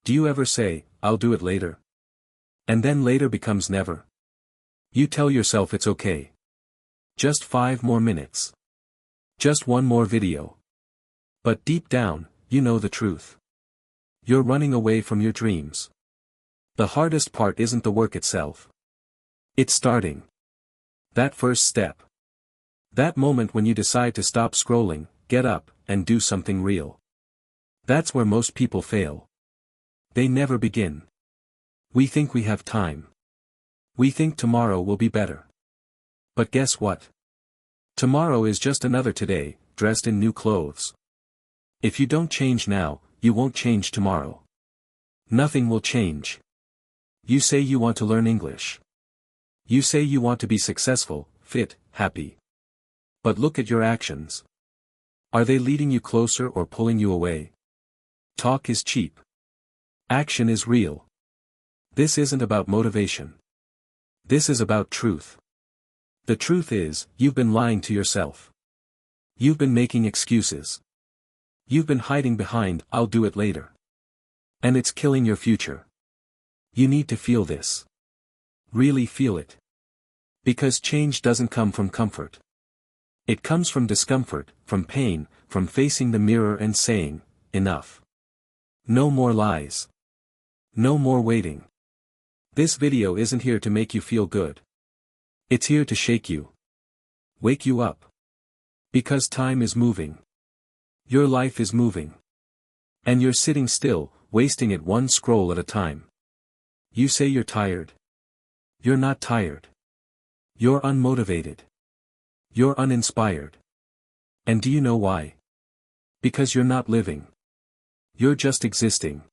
Do you ever say, "I'll do it later"? And then later becomes never. You tell yourself it's okay. Just 5 more minutes. Just one more video. But deep down, you know the truth. You're running away from your dreams. The hardest part isn't the work itself. It's starting. That first step. That moment when you decide to stop scrolling, get up, and do something real. That's where most people fail. They never begin. We think we have time. We think tomorrow will be better. But guess what? Tomorrow is just another today, dressed in new clothes. If you don't change now, you won't change tomorrow. Nothing will change. You say you want to learn English. You say you want to be successful, fit, happy. But look at your actions. Are they leading you closer or pulling you away? Talk is cheap. Action is real. This isn't about motivation. This is about truth. The truth is, you've been lying to yourself. You've been making excuses. You've been hiding behind, "I'll do it later." And it's killing your future. You need to feel this. Really feel it. Because change doesn't come from comfort. It comes from discomfort, from pain, from facing the mirror and saying, "Enough." No more lies. No more waiting. This video isn't here to make you feel good. It's here to shake you. Wake you up. Because time is moving. Your life is moving. And you're sitting still, wasting it one scroll at a time. You say you're tired. You're not tired. You're unmotivated. You're uninspired. And do you know why? Because you're not living. You're just existing.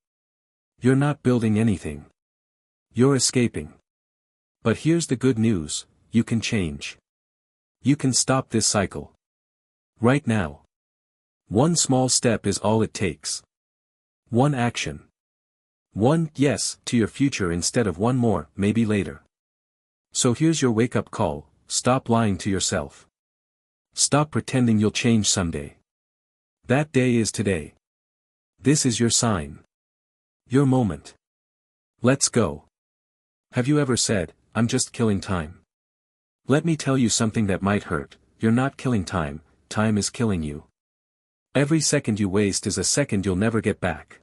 You're not building anything. You're escaping. But here's the good news, you can change. You can stop this cycle. Right now. One small step is all it takes. One action. One yes to your future instead of one more, maybe later. So here's your wake-up call, stop lying to yourself. Stop pretending you'll change someday. That day is today. This is your sign. Your moment. Let's go. Have you ever said, "I'm just killing time"? Let me tell you something that might hurt, you're not killing time, time is killing you. Every second you waste is a second you'll never get back.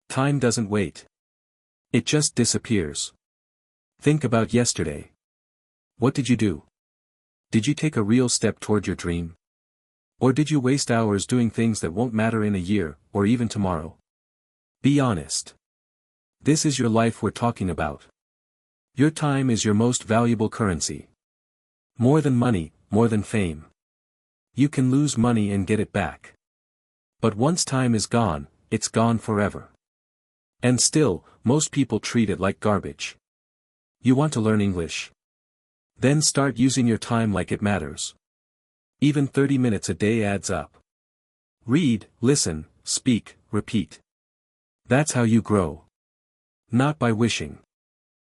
Time doesn't wait. It just disappears. Think about yesterday. What did you do? Did you take a real step toward your dream? Or did you waste hours doing things that won't matter in a year, or even tomorrow? Be honest. This is your life we're talking about. Your time is your most valuable currency. More than money, more than fame. You can lose money and get it back. But once time is gone, it's gone forever. And still, most people treat it like garbage. You want to learn English? Then start using your time like it matters. Even 30 minutes a day adds up. Read, listen, speak, repeat. That's how you grow. Not by wishing.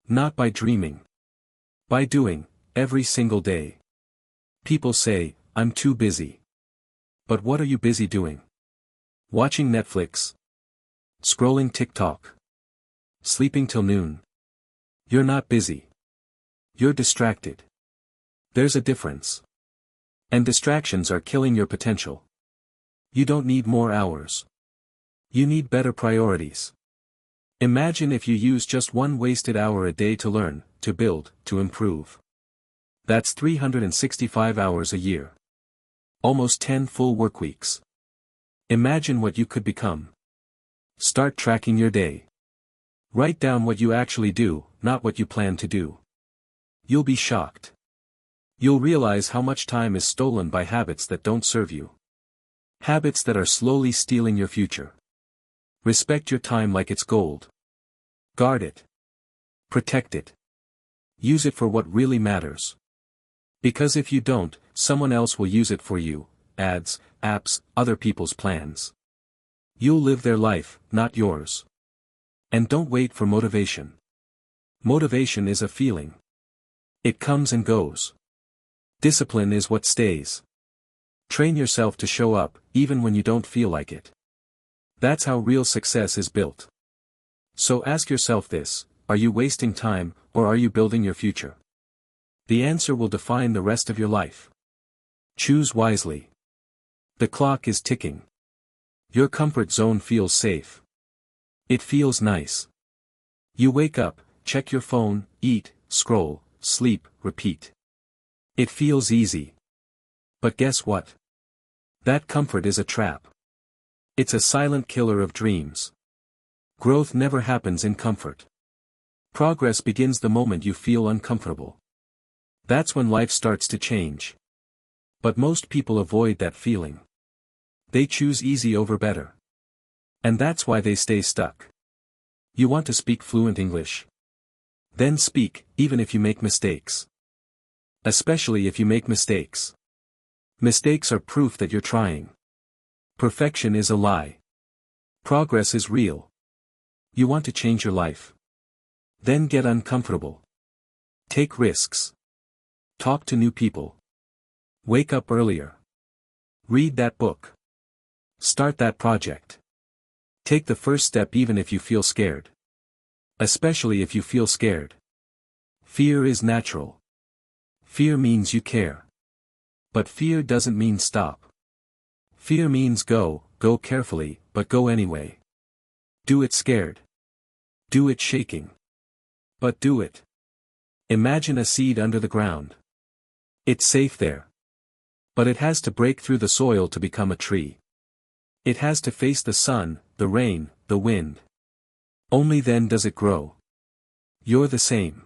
Not by dreaming. By doing, every single day. People say, "I'm too busy." But what are you busy doing? Watching Netflix? Scrolling TikTok? Sleeping till noon? You're not busy. You're distracted. There's a difference. And distractions are killing your potential. You don't need more hours. You need better priorities. Imagine if you use just one wasted hour a day to learn, to build, to improve. That's 365 hours a year. Almost 10 full work weeks. Imagine what you could become. Start tracking your day. Write down what you actually do, not what you plan to do. You'll be shocked. You'll realize how much time is stolen by habits that don't serve you. Habits that are slowly stealing your future. Respect your time like it's gold. Guard it. Protect it. Use it for what really matters. Because if you don't, someone else will use it for you, ads, apps, other people's plans. You'll live their life, not yours. And don't wait for motivation. Motivation is a feeling. It comes and goes. Discipline is what stays. Train yourself to show up, even when you don't feel like it. That's how real success is built. So ask yourself this: are you wasting time, or are you building your future? The answer will define the rest of your life. Choose wisely. The clock is ticking. Your comfort zone feels safe. It feels nice. You wake up, check your phone, eat, scroll, sleep, repeat. It feels easy. But guess what? That comfort is a trap. It's a silent killer of dreams. Growth never happens in comfort. Progress begins the moment you feel uncomfortable. That's when life starts to change. But most people avoid that feeling. They choose easy over better. And that's why they stay stuck. You want to speak fluent English? Then speak, even if you make mistakes. Especially if you make mistakes. Mistakes are proof that you're trying. Perfection is a lie. Progress is real. You want to change your life? Then get uncomfortable. Take risks. Talk to new people. Wake up earlier. Read that book. Start that project. Take the first step even if you feel scared. Especially if you feel scared. Fear is natural. Fear means you care. But fear doesn't mean stop. Fear means go carefully, but go anyway. Do it scared. Do it shaking. But do it. Imagine a seed under the ground. It's safe there. But it has to break through the soil to become a tree. It has to face the sun, the rain, the wind. Only then does it grow. You're the same.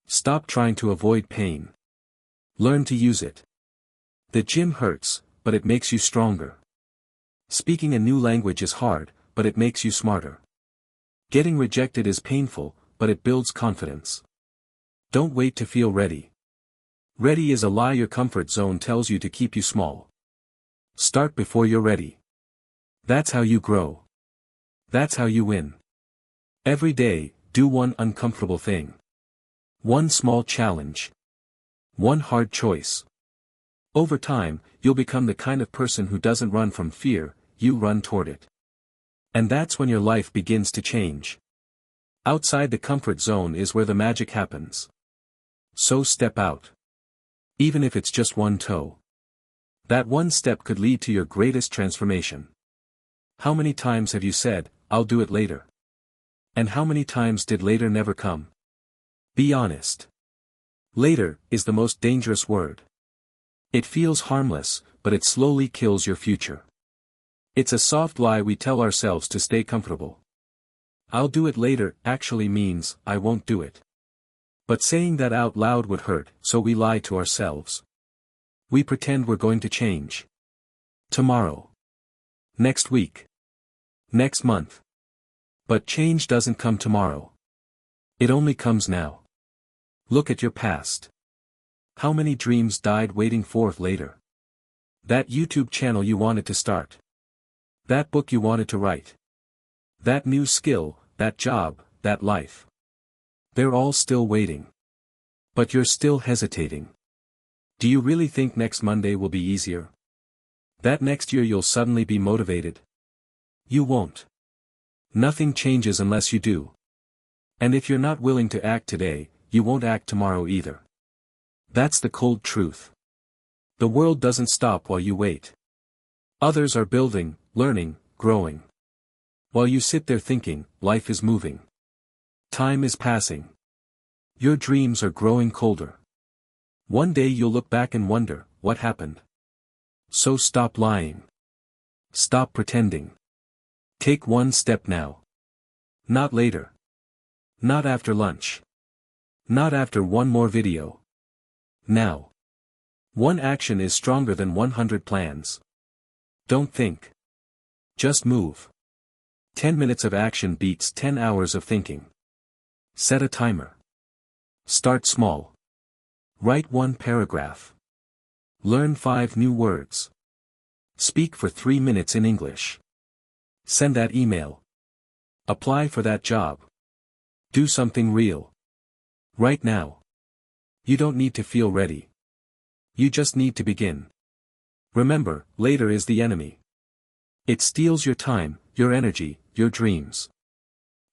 Stop trying to avoid pain. Learn to use it. The gym hurts, but it makes you stronger. Speaking a new language is hard, but it makes you smarter. Getting rejected is painful, but it builds confidence. Don't wait to feel ready. Ready is a lie your comfort zone tells you to keep you small. Start before you're ready. That's how you grow. That's how you win. Every day, do one uncomfortable thing. One small challenge. One hard choice. Over time, you'll become the kind of person who doesn't run from fear, you run toward it. And that's when your life begins to change. Outside the comfort zone is where the magic happens. So step out. Even if it's just one toe. That one step could lead to your greatest transformation. How many times have you said, "I'll do it later"? And how many times did later never come? Be honest. Later is the most dangerous word. It feels harmless, but it slowly kills your future. It's a soft lie we tell ourselves to stay comfortable. "I'll do it later" actually means, "I won't do it." But saying that out loud would hurt, so we lie to ourselves. We pretend we're going to change. Tomorrow. Next week. Next month. But change doesn't come tomorrow. It only comes now. Look at your past. How many dreams died waiting for later? That YouTube channel you wanted to start. That book you wanted to write. That new skill, that job, that life. They're all still waiting. But you're still hesitating. Do you really think next Monday will be easier? That next year you'll suddenly be motivated? You won't. Nothing changes unless you do. And if you're not willing to act today, you won't act tomorrow either. That's the cold truth. The world doesn't stop while you wait. Others are building, learning, growing. While you sit there thinking, life is moving. Time is passing. Your dreams are growing colder. One day you'll look back and wonder, what happened? So stop lying. Stop pretending. Take one step now. Not later. Not after lunch. Not after one more video. Now. One action is stronger than 100 plans. Don't think. Just move. 10 minutes of action beats 10 hours of thinking. Set a timer. Start small. Write one paragraph. Learn 5 new words. Speak for 3 minutes in English. Send that email. Apply for that job. Do something real. Right now. You don't need to feel ready. You just need to begin. Remember, later is the enemy. It steals your time, your energy, your dreams.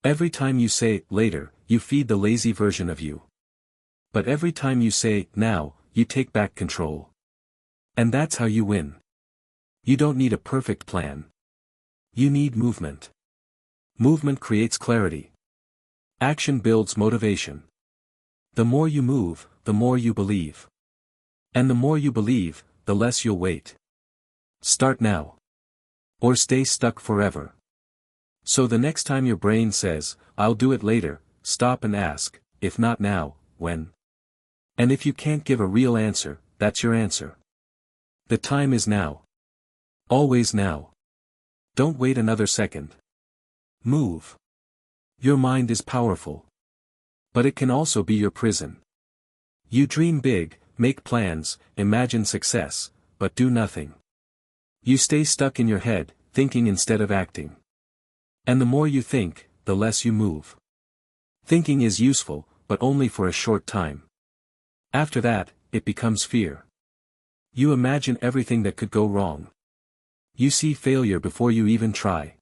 Every time you say, later, you feed the lazy version of you. But every time you say, now, you take back control. And that's how you win. You don't need a perfect plan. You need movement. Movement creates clarity. Action builds motivation. The more you move, the more you believe. And the more you believe, the less you'll wait. Start now. Or stay stuck forever. So the next time your brain says, I'll do it later, stop and ask, if not now, when? And if you can't give a real answer, that's your answer. The time is now. Always now. Don't wait another second. Move. Your mind is powerful. But it can also be your prison. You dream big, make plans, imagine success, but do nothing. You stay stuck in your head, thinking instead of acting. And the more you think, the less you move. Thinking is useful, but only for a short time. After that, it becomes fear. You imagine everything that could go wrong. You see failure before you even try.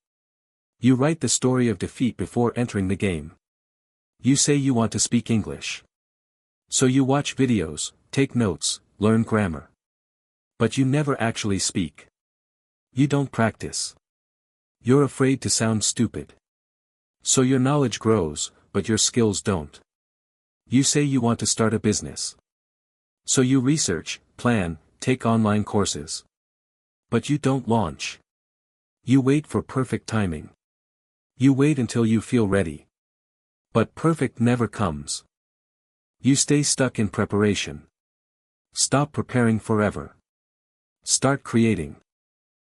You write the story of defeat before entering the game. You say you want to speak English. So you watch videos, take notes, learn grammar. But you never actually speak. You don't practice. You're afraid to sound stupid. So your knowledge grows, but your skills don't. You say you want to start a business. So you research, plan, take online courses. But you don't launch. You wait for perfect timing. You wait until you feel ready. But perfect never comes. You stay stuck in preparation. Stop preparing forever. Start creating.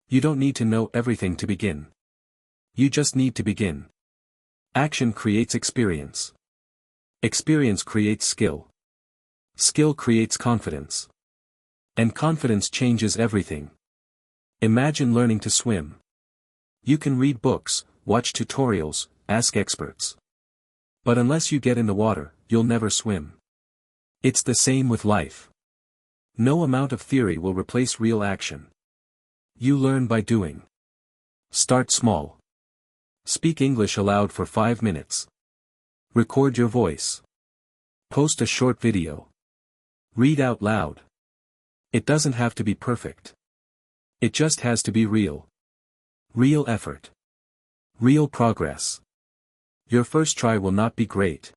You don't need to know everything to begin. You just need to begin. Action creates experience. Experience creates skill. Skill creates confidence. And confidence changes everything. Imagine learning to swim. You can read books, watch tutorials, ask experts. But unless you get in the water, you'll never swim. It's the same with life. No amount of theory will replace real action. You learn by doing. Start small. Speak English aloud for 5 minutes. Record your voice. Post a short video. Read out loud. It doesn't have to be perfect. It just has to be real. Real effort. Real progress. Your first try will not be great.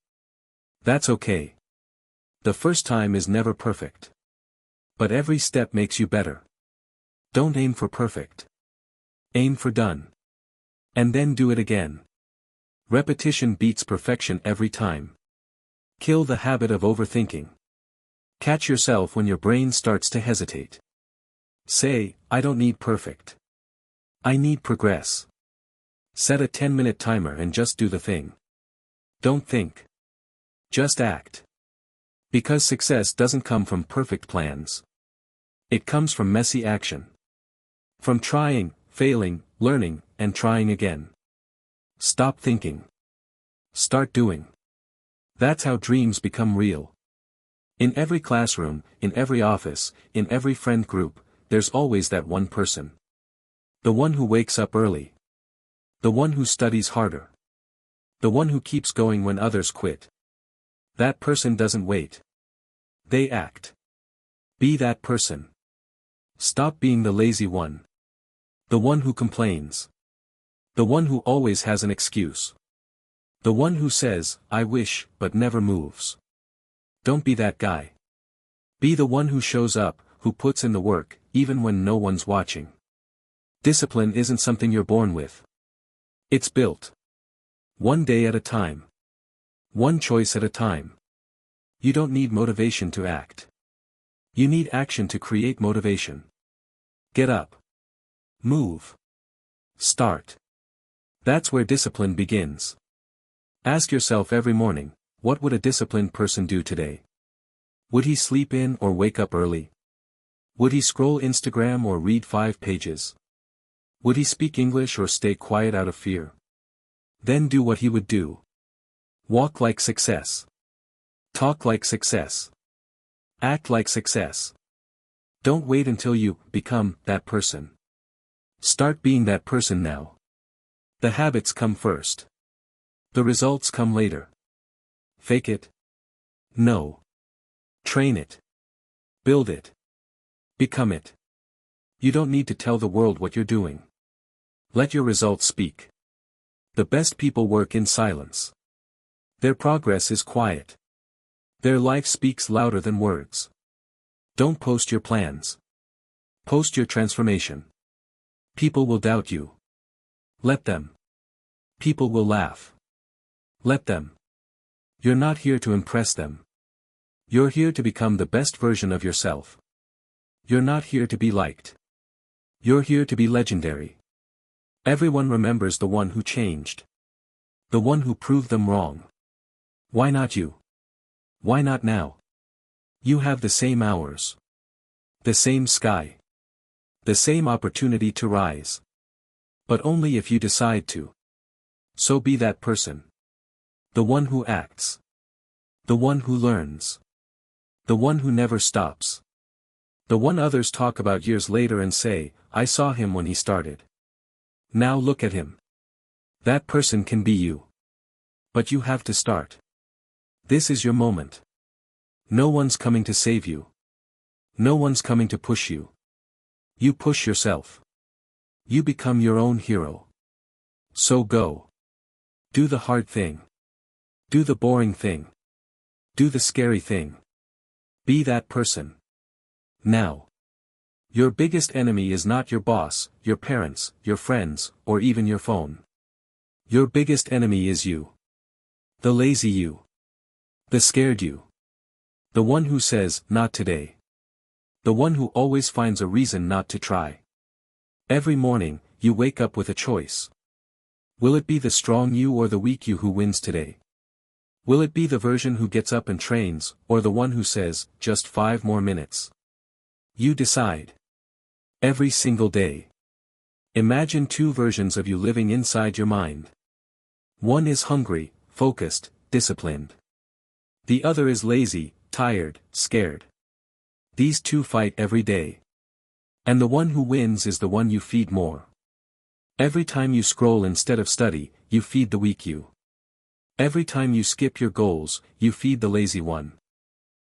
That's okay. The first time is never perfect. But every step makes you better. Don't aim for perfect. Aim for done. And then do it again. Repetition beats perfection every time. Kill the habit of overthinking. Catch yourself when your brain starts to hesitate. Say, I don't need perfect. I need progress. Set a 10-minute timer and just do the thing. Don't think. Just act. Because success doesn't come from perfect plans. It comes from messy action. From trying, failing, learning, and trying again. Stop thinking. Start doing. That's how dreams become real. In every classroom, in every office, in every friend group, there's always that one person. The one who wakes up early. The one who studies harder. The one who keeps going when others quit. That person doesn't wait. They act. Be that person. Stop being the lazy one. The one who complains. The one who always has an excuse. The one who says, I wish, but never moves. Don't be that guy. Be the one who shows up, who puts in the work, even when no one's watching. Discipline isn't something you're born with. It's built. One day at a time. One choice at a time. You don't need motivation to act. You need action to create motivation. Get up. Move. Start. That's where discipline begins. Ask yourself every morning, what would a disciplined person do today? Would he sleep in or wake up early? Would he scroll Instagram or read 5 pages? Would he speak English or stay quiet out of fear? Then do what he would do. Walk like success. Talk like success. Act like success. Don't wait until you become that person. Start being that person now. The habits come first. The results come later. Fake it? No. Train it. Build it. Become it. You don't need to tell the world what you're doing. Let your results speak. The best people work in silence. Their progress is quiet. Their life speaks louder than words. Don't post your plans. Post your transformation. People will doubt you. Let them. People will laugh. Let them. You're not here to impress them. You're here to become the best version of yourself. You're not here to be liked. You're here to be legendary. Everyone remembers the one who changed. The one who proved them wrong. Why not you? Why not now? You have the same hours. The same sky. The same opportunity to rise. But only if you decide to. So be that person. The one who acts. The one who learns. The one who never stops. The one others talk about years later and say, I saw him when he started. Now look at him. That person can be you. But you have to start. This is your moment. No one's coming to save you. No one's coming to push you. You push yourself. You become your own hero. So go. Do the hard thing. Do the boring thing. Do the scary thing. Be that person. Now. Your biggest enemy is not your boss, your parents, your friends, or even your phone. Your biggest enemy is you. The lazy you. The scared you. The one who says, not today. The one who always finds a reason not to try. Every morning, you wake up with a choice. Will it be the strong you or the weak you who wins today? Will it be the version who gets up and trains, or the one who says, just 5 more minutes? You decide. Every single day. Imagine 2 versions of you living inside your mind. One is hungry, focused, disciplined. The other is lazy, tired, scared. These 2 fight every day. And the one who wins is the one you feed more. Every time you scroll instead of study, you feed the weak you. Every time you skip your goals, you feed the lazy one.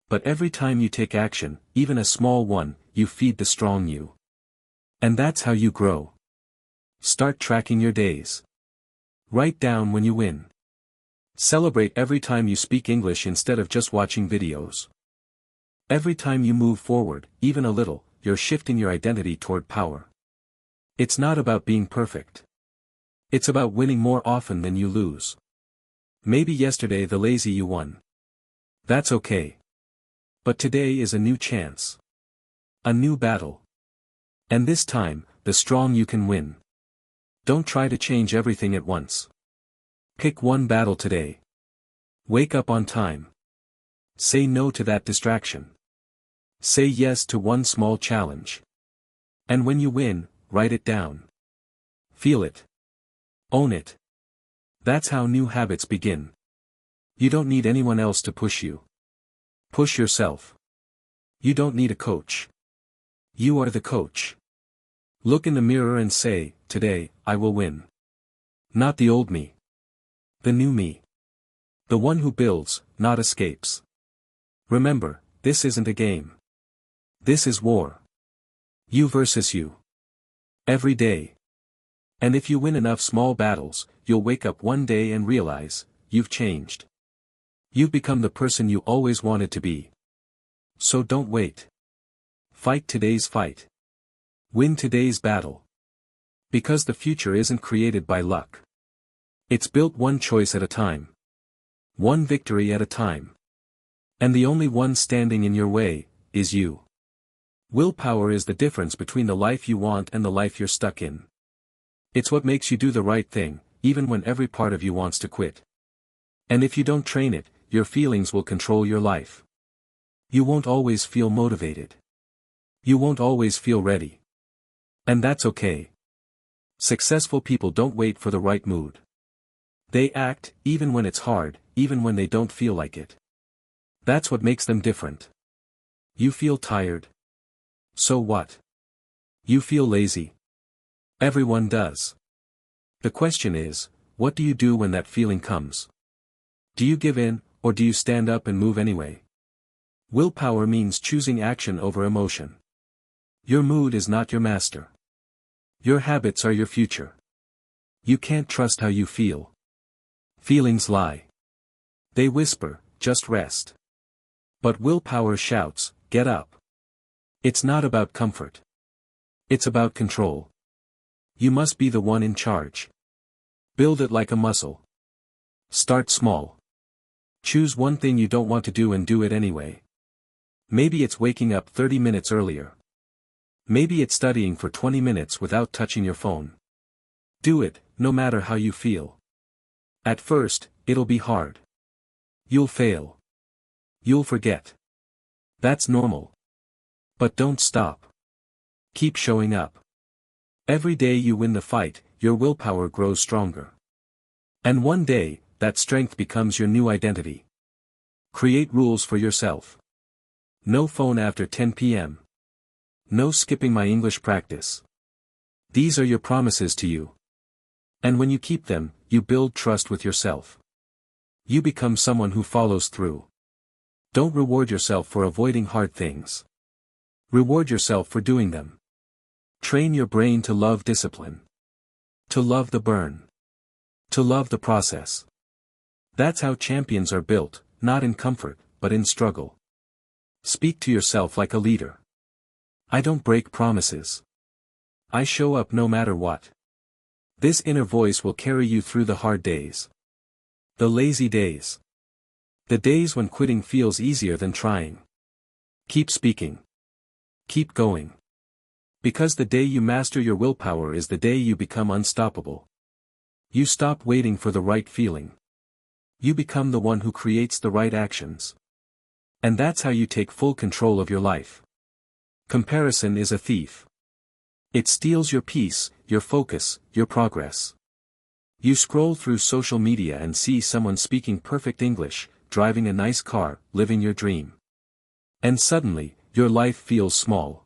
But every time you take action, even a small one, you feed the strong you. And that's how you grow. Start tracking your days. Write down when you win. Celebrate every time you speak English instead of just watching videos. Every time you move forward, even a little, you're shifting your identity toward power. It's not about being perfect. It's about winning more often than you lose. Maybe yesterday the lazy you won. That's okay. But today is a new chance. A new battle. And this time, the strong you can win. Don't try to change everything at once. Pick one battle today. Wake up on time. Say no to that distraction. Say yes to one small challenge. And when you win, write it down. Feel it. Own it. That's how new habits begin. You don't need anyone else to push you. Push yourself. You don't need a coach. You are the coach. Look in the mirror and say, today, I will win. Not the old me. The new me. The one who builds, not escapes. Remember, this isn't a game. This is war. You versus you. Every day. And if you win enough small battles, you'll wake up one day and realize, you've changed. You've become the person you always wanted to be. So don't wait. Fight today's fight. Win today's battle. Because the future isn't created by luck. It's built one choice at a time. One victory at a time. And the only one standing in your way, is you. Willpower is the difference between the life you want and the life you're stuck in. It's what makes you do the right thing, even when every part of you wants to quit. And if you don't train it, your feelings will control your life. You won't always feel motivated. You won't always feel ready. And that's okay. Successful people don't wait for the right mood. They act, even when it's hard, even when they don't feel like it. That's what makes them different. You feel tired. So what? You feel lazy. Everyone does. The question is, what do you do when that feeling comes? Do you give in, or do you stand up and move anyway? Willpower means choosing action over emotion. Your mood is not your master. Your habits are your future. You can't trust how you feel. Feelings lie. They whisper, just rest. But willpower shouts, get up. It's not about comfort. It's about control. You must be the one in charge. Build it like a muscle. Start small. Choose one thing you don't want to do and do it anyway. Maybe it's waking up 30 minutes earlier. Maybe it's studying for 20 minutes without touching your phone. Do it, no matter how you feel. At first, it'll be hard. You'll fail. You'll forget. That's normal. But don't stop. Keep showing up. Every day you win the fight, your willpower grows stronger. And one day, that strength becomes your new identity. Create rules for yourself. No phone after 10 p.m. No skipping my English practice. These are your promises to you. And when you keep them, you build trust with yourself. You become someone who follows through. Don't reward yourself for avoiding hard things. Reward yourself for doing them. Train your brain to love discipline. To love the burn. To love the process. That's how champions are built, not in comfort, but in struggle. Speak to yourself like a leader. I don't break promises. I show up no matter what. This inner voice will carry you through the hard days. The lazy days. The days when quitting feels easier than trying. Keep speaking. Keep going. Because the day you master your willpower is the day you become unstoppable. You stop waiting for the right feeling. You become the one who creates the right actions. And that's how you take full control of your life. Comparison is a thief. It steals your peace, your focus, your progress. You scroll through social media and see someone speaking perfect English, driving a nice car, living your dream. And suddenly, your life feels small.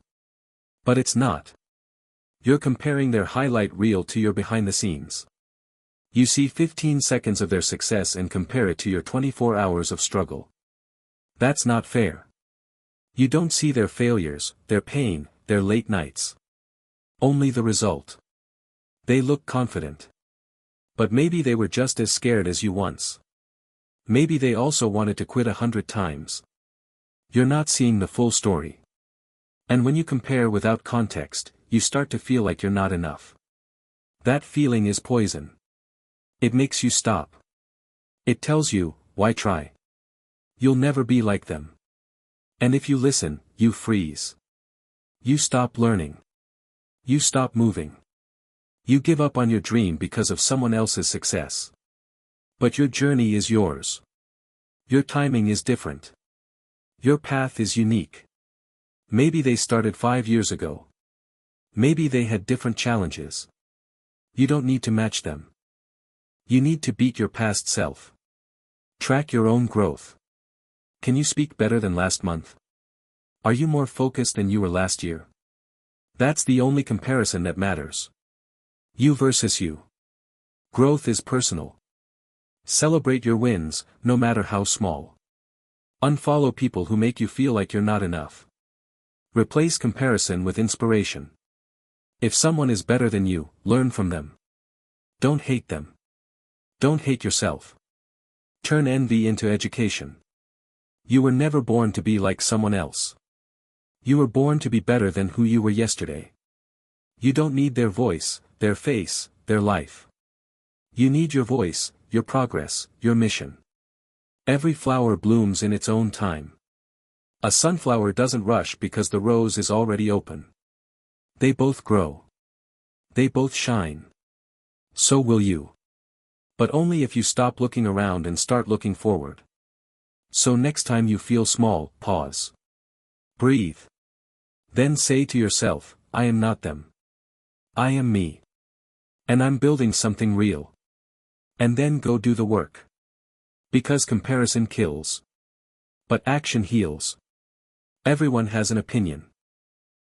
But it's not. You're comparing their highlight reel to your behind the scenes. You see 15 seconds of their success and compare it to your 24 hours of struggle. That's not fair. You don't see their failures, their pain, their late nights. Only the result. They look confident. But maybe they were just as scared as you once. Maybe they also wanted to quit 100 times. You're not seeing the full story. And when you compare without context, you start to feel like you're not enough. That feeling is poison. It makes you stop. It tells you, why try? You'll never be like them. And if you listen, you freeze. You stop learning. You stop moving. You give up on your dream because of someone else's success. But your journey is yours. Your timing is different. Your path is unique. Maybe they started 5 years ago. Maybe they had different challenges. You don't need to match them. You need to beat your past self. Track your own growth. Can you speak better than last month? Are you more focused than you were last year? That's the only comparison that matters. You versus you. Growth is personal. Celebrate your wins, no matter how small. Unfollow people who make you feel like you're not enough. Replace comparison with inspiration. If someone is better than you, learn from them. Don't hate them. Don't hate yourself. Turn envy into education. You were never born to be like someone else. You were born to be better than who you were yesterday. You don't need their voice, their face, their life. You need your voice, your progress, your mission. Every flower blooms in its own time. A sunflower doesn't rush because the rose is already open. They both grow. They both shine. So will you. But only if you stop looking around and start looking forward. So next time you feel small, pause. Breathe. Then say to yourself, I am not them. I am me. And I'm building something real. And then go do the work. Because comparison kills. But action heals. Everyone has an opinion.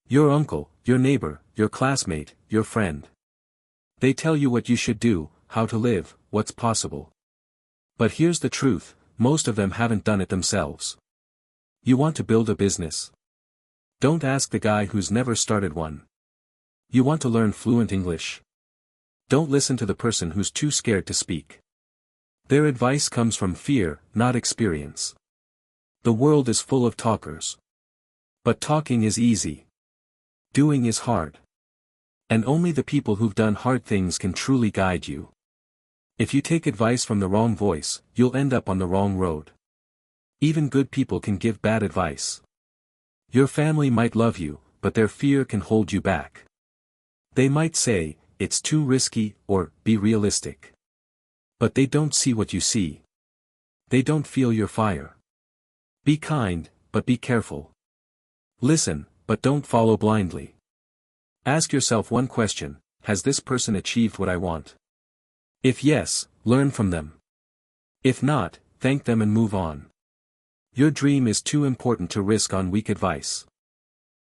Your uncle, your neighbor, your classmate, your friend. They tell you what you should do, how to live, what's possible. But here's the truth, most of them haven't done it themselves. You want to build a business? Don't ask the guy who's never started one. You want to learn fluent English? Don't listen to the person who's too scared to speak. Their advice comes from fear, not experience. The world is full of talkers. But talking is easy. Doing is hard. And only the people who've done hard things can truly guide you. If you take advice from the wrong voice, you'll end up on the wrong road. Even good people can give bad advice. Your family might love you, but their fear can hold you back. They might say, it's too risky, or, be realistic. But they don't see what you see. They don't feel your fire. Be kind, but be careful. Listen, but don't follow blindly. Ask yourself one question: has this person achieved what I want? If yes, learn from them. If not, thank them and move on. Your dream is too important to risk on weak advice.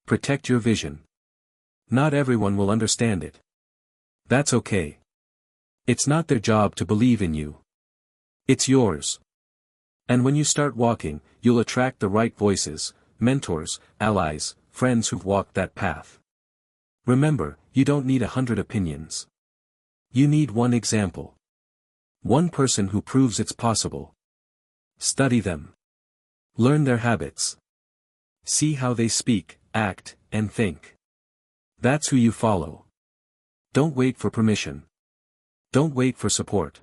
Protect your vision. Not everyone will understand it. That's okay. It's not their job to believe in you. It's yours. And when you start walking, you'll attract the right voices, mentors, allies, friends who've walked that path. Remember, you don't need 100 opinions. You need one example. One person who proves it's possible. Study them. Learn their habits. See how they speak, act, and think. That's who you follow. Don't wait for permission. Don't wait for support.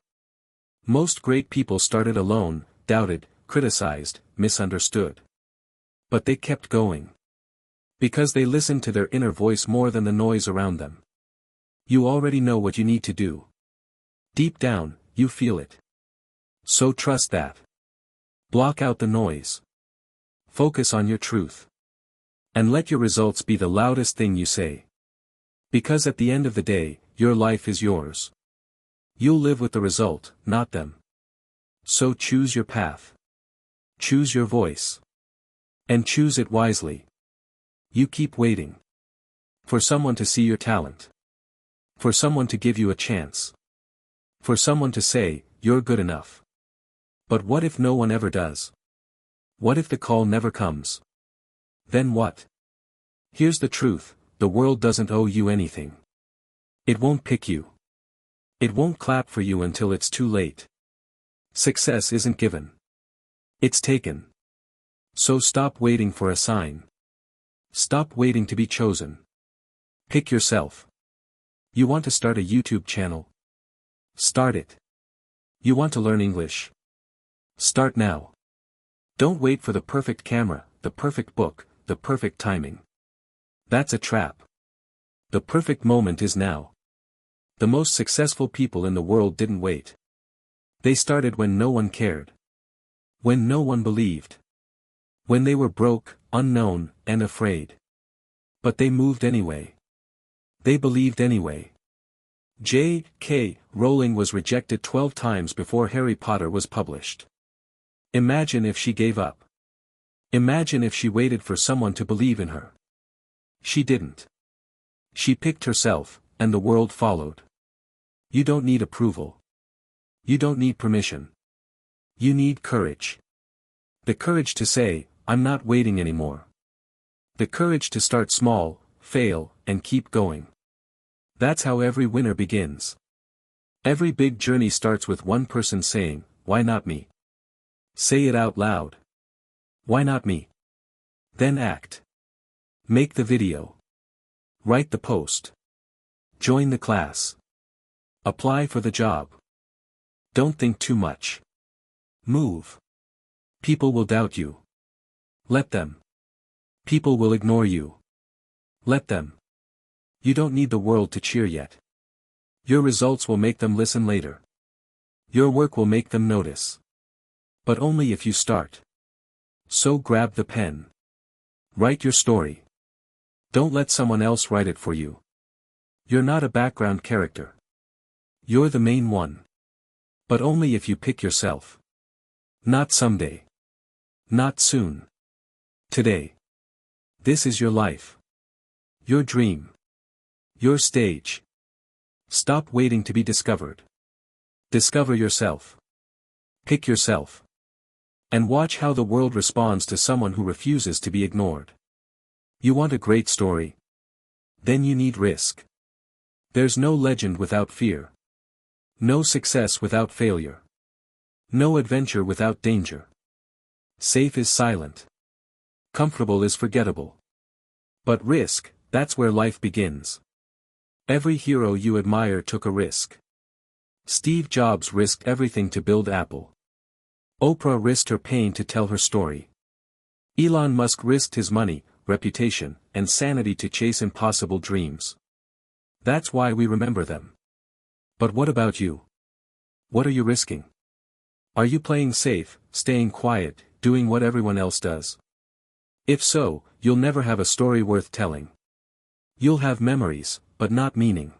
Most great people started alone, doubted, criticized, misunderstood. But they kept going. Because they listened to their inner voice more than the noise around them. You already know what you need to do. Deep down, you feel it. So trust that. Block out the noise. Focus on your truth. And let your results be the loudest thing you say. Because at the end of the day, your life is yours. You'll live with the result, not them. So choose your path. Choose your voice. And choose it wisely. You keep waiting. For someone to see your talent. For someone to give you a chance. For someone to say, you're good enough. But what if no one ever does? What if the call never comes? Then what? Here's the truth, the world doesn't owe you anything. It won't pick you. It won't clap for you until it's too late. Success isn't given. It's taken. So stop waiting for a sign. Stop waiting to be chosen. Pick yourself. You want to start a YouTube channel? Start it. You want to learn English? Start now. Don't wait for the perfect camera, the perfect book, the perfect timing. That's a trap. The perfect moment is now. The most successful people in the world didn't wait. They started when no one cared. When no one believed. When they were broke, unknown, and afraid. But they moved anyway. They believed anyway. J.K. Rowling was rejected 12 times before Harry Potter was published. Imagine if she gave up. Imagine if she waited for someone to believe in her. She didn't. She picked herself, and the world followed. You don't need approval. You don't need permission. You need courage. The courage to say, I'm not waiting anymore. The courage to start small, fail, and keep going. That's how every winner begins. Every big journey starts with one person saying, why not me? Say it out loud. Why not me? Then act. Make the video. Write the post. Join the class. Apply for the job. Don't think too much. Move. People will doubt you. Let them. People will ignore you. Let them. You don't need the world to cheer yet. Your results will make them listen later. Your work will make them notice. But only if you start. So grab the pen. Write your story. Don't let someone else write it for you. You're not a background character. You're the main one. But only if you pick yourself. Not someday. Not soon. Today. This is your life. Your dream. Your stage. Stop waiting to be discovered. Discover yourself. Pick yourself. And watch how the world responds to someone who refuses to be ignored. You want a great story? Then you need risk. There's no legend without fear. No success without failure. No adventure without danger. Safe is silent. Comfortable is forgettable. But risk, that's where life begins. Every hero you admire took a risk. Steve Jobs risked everything to build Apple. Oprah risked her pain to tell her story. Elon Musk risked his money, reputation, and sanity to chase impossible dreams. That's why we remember them. But what about you? What are you risking? Are you playing safe, staying quiet, doing what everyone else does? If so, you'll never have a story worth telling. You'll have memories, but not meaning.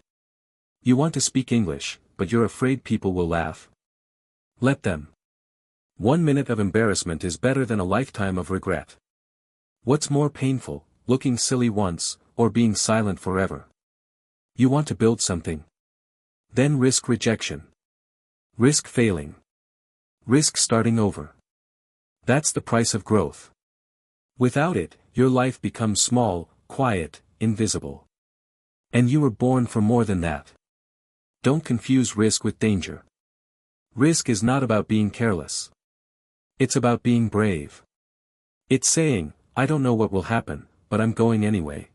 You want to speak English, but you're afraid people will laugh. Let them. 1 minute of embarrassment is better than a lifetime of regret. What's more painful, looking silly once, or being silent forever? You want to build something? Then risk rejection. Risk failing. Risk starting over. That's the price of growth. Without it, your life becomes small, quiet, invisible. And you were born for more than that. Don't confuse risk with danger. Risk is not about being careless. It's about being brave. It's saying, I don't know what will happen, but I'm going anyway.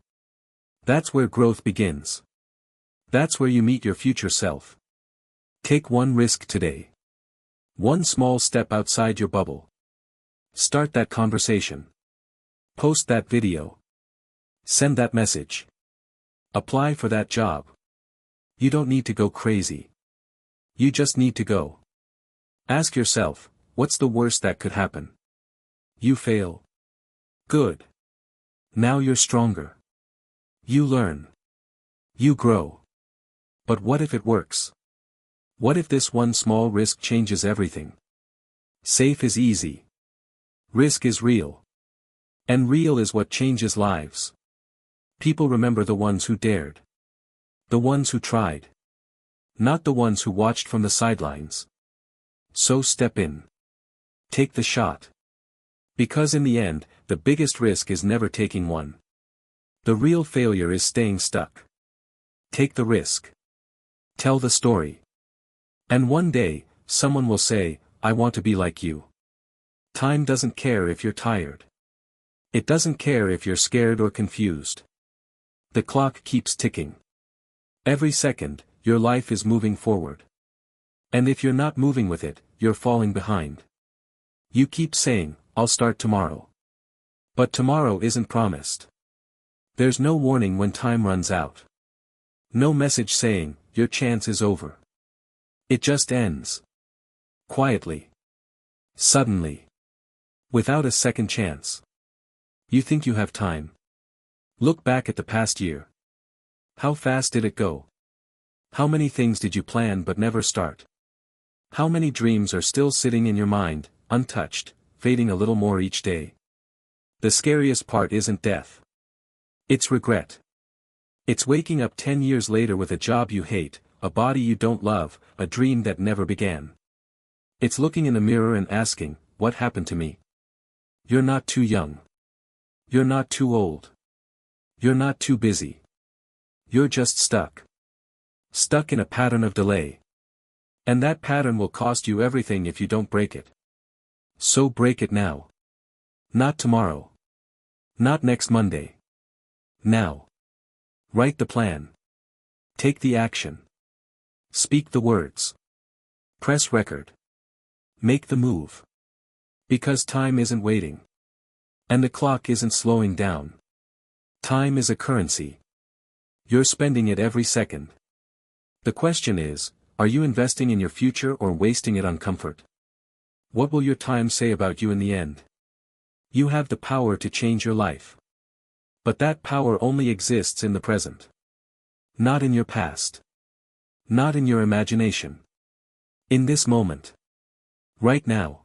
That's where growth begins. That's where you meet your future self. Take one risk today. One small step outside your bubble. Start that conversation. Post that video. Send that message. Apply for that job. You don't need to go crazy. You just need to go. Ask yourself, what's the worst that could happen? You fail. Good. Now you're stronger. You learn. You grow. But what if it works? What if this one small risk changes everything? Safe is easy. Risk is real. And real is what changes lives. People remember the ones who dared. The ones who tried. Not the ones who watched from the sidelines. So step in. Take the shot. Because in the end, the biggest risk is never taking one. The real failure is staying stuck. Take the risk. Tell the story. And one day, someone will say, I want to be like you. Time doesn't care if you're tired. It doesn't care if you're scared or confused. The clock keeps ticking. Every second, your life is moving forward. And if you're not moving with it, you're falling behind. You keep saying, I'll start tomorrow. But tomorrow isn't promised. There's no warning when time runs out. No message saying, your chance is over. It just ends. Quietly. Suddenly. Without a second chance. You think you have time. Look back at the past year. How fast did it go? How many things did you plan but never start? How many dreams are still sitting in your mind, untouched, fading a little more each day? The scariest part isn't death. It's regret. It's waking up 10 years later with a job you hate, a body you don't love, a dream that never began. It's looking in the mirror and asking, what happened to me? You're not too young. You're not too old. You're not too busy. You're just stuck. Stuck in a pattern of delay. And that pattern will cost you everything if you don't break it. So break it now. Not tomorrow. Not next Monday. Now. Write the plan. Take the action. Speak the words. Press record. Make the move. Because time isn't waiting. And the clock isn't slowing down. Time is a currency. You're spending it every second. The question is, are you investing in your future or wasting it on comfort? What will your time say about you in the end? You have the power to change your life. But that power only exists in the present. Not in your past. Not in your imagination. In this moment. Right now.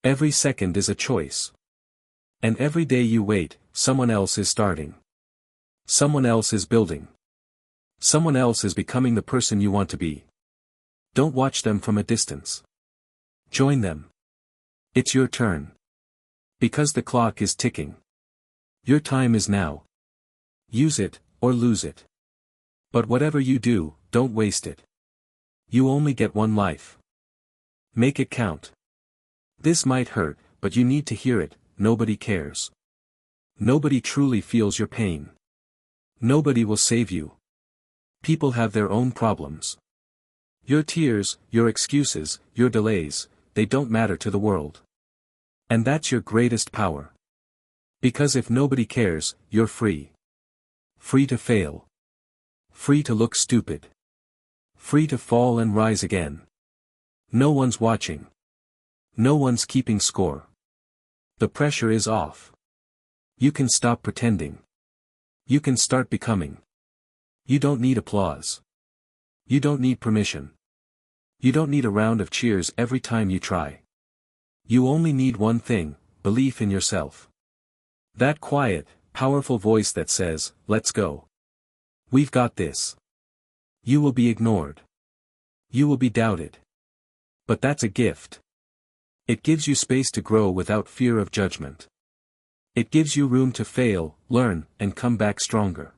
Every second is a choice. And every day you wait, someone else is starting. Someone else is building. Someone else is becoming the person you want to be. Don't watch them from a distance. Join them. It's your turn. Because the clock is ticking. Your time is now. Use it, or lose it. But whatever you do, don't waste it. You only get one life. Make it count. This might hurt, but you need to hear it. Nobody cares. Nobody truly feels your pain. Nobody will save you. People have their own problems. Your tears, your excuses, your delays, they don't matter to the world. And that's your greatest power. Because if nobody cares, you're free. Free to fail. Free to look stupid. Free to fall and rise again. No one's watching. No one's keeping score. The pressure is off. You can stop pretending. You can start becoming. You don't need applause. You don't need permission. You don't need a round of cheers every time you try. You only need one thing: belief in yourself. That quiet, powerful voice that says, "Let's go. We've got this." You will be ignored. You will be doubted. But that's a gift. It gives you space to grow without fear of judgment. It gives you room to fail, learn, and come back stronger.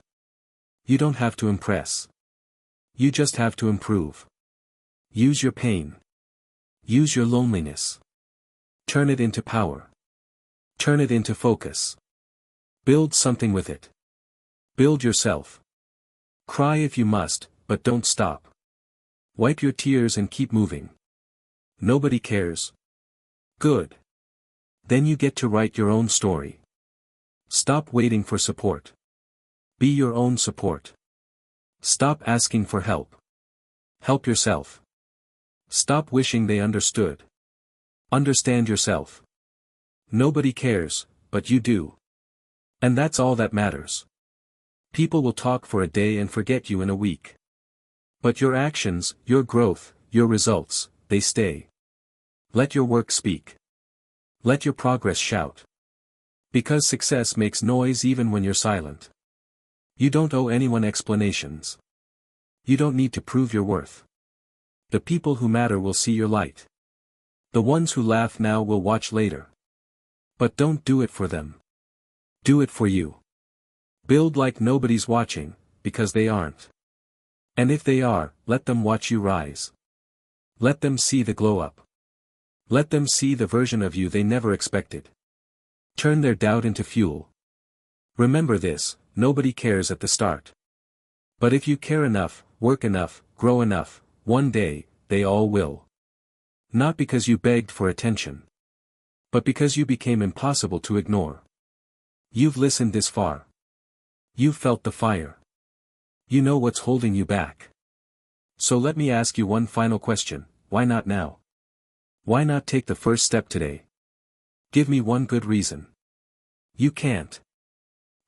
You don't have to impress. You just have to improve. Use your pain. Use your loneliness. Turn it into power. Turn it into focus. Build something with it. Build yourself. Cry if you must, but don't stop. Wipe your tears and keep moving. Nobody cares. Good. Then you get to write your own story. Stop waiting for support. Be your own support. Stop asking for help. Help yourself. Stop wishing they understood. Understand yourself. Nobody cares, but you do. And that's all that matters. People will talk for a day and forget you in a week. But your actions, your growth, your results, they stay. Let your work speak. Let your progress shout. Because success makes noise even when you're silent. You don't owe anyone explanations. You don't need to prove your worth. The people who matter will see your light. The ones who laugh now will watch later. But don't do it for them. Do it for you. Build like nobody's watching, because they aren't. And if they are, let them watch you rise. Let them see the glow up. Let them see the version of you they never expected. Turn their doubt into fuel. Remember this: nobody cares at the start. But if you care enough, work enough, grow enough, one day, they all will. Not because you begged for attention. But because you became impossible to ignore. You've listened this far. You've felt the fire. You know what's holding you back. So let me ask you one final question: why not now? Why not take the first step today? Give me one good reason. You can't.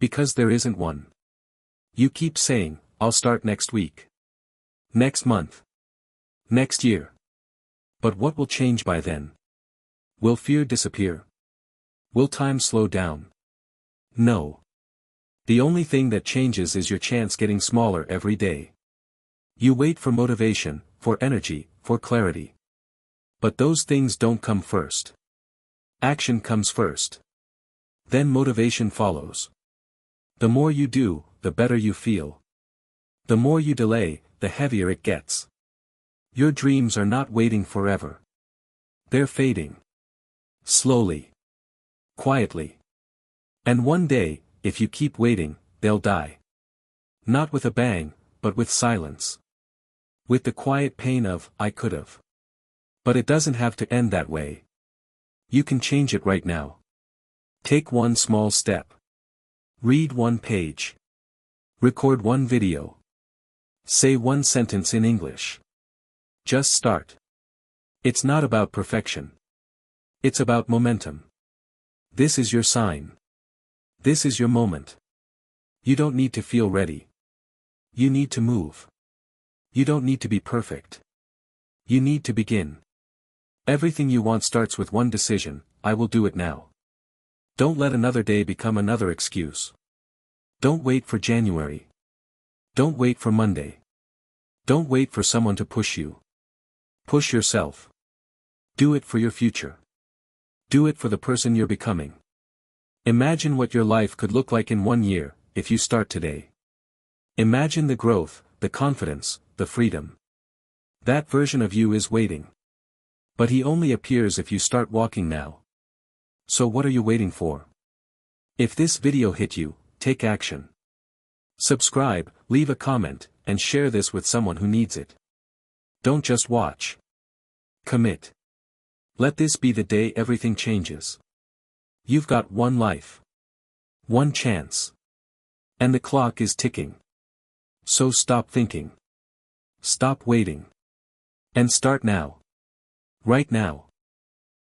Because there isn't one. You keep saying, "I'll start next week. Next month. Next year." But what will change by then? Will fear disappear? Will time slow down? No. The only thing that changes is your chance getting smaller every day. You wait for motivation, for energy, for clarity. But those things don't come first. Action comes first. Then motivation follows. The more you do, the better you feel. The more you delay, the heavier it gets. Your dreams are not waiting forever. They're fading. Slowly. Quietly. And one day, if you keep waiting, they'll die. Not with a bang, but with silence. With the quiet pain of, "I could've." But it doesn't have to end that way. You can change it right now. Take one small step. Read one page. Record one video. Say one sentence in English. Just start. It's not about perfection. It's about momentum. This is your sign. This is your moment. You don't need to feel ready. You need to move. You don't need to be perfect. You need to begin. Everything you want starts with one decision: I will do it now. Don't let another day become another excuse. Don't wait for January. Don't wait for Monday. Don't wait for someone to push you. Push yourself. Do it for your future. Do it for the person you're becoming. Imagine what your life could look like in 1 year, if you start today. Imagine the growth, the confidence, the freedom. That version of you is waiting. But he only appears if you start walking now. So what are you waiting for? If this video hit you, take action. Subscribe, leave a comment, and share this with someone who needs it. Don't just watch. Commit. Let this be the day everything changes. You've got one life. One chance. And the clock is ticking. So stop thinking. Stop waiting. And start now. Right now.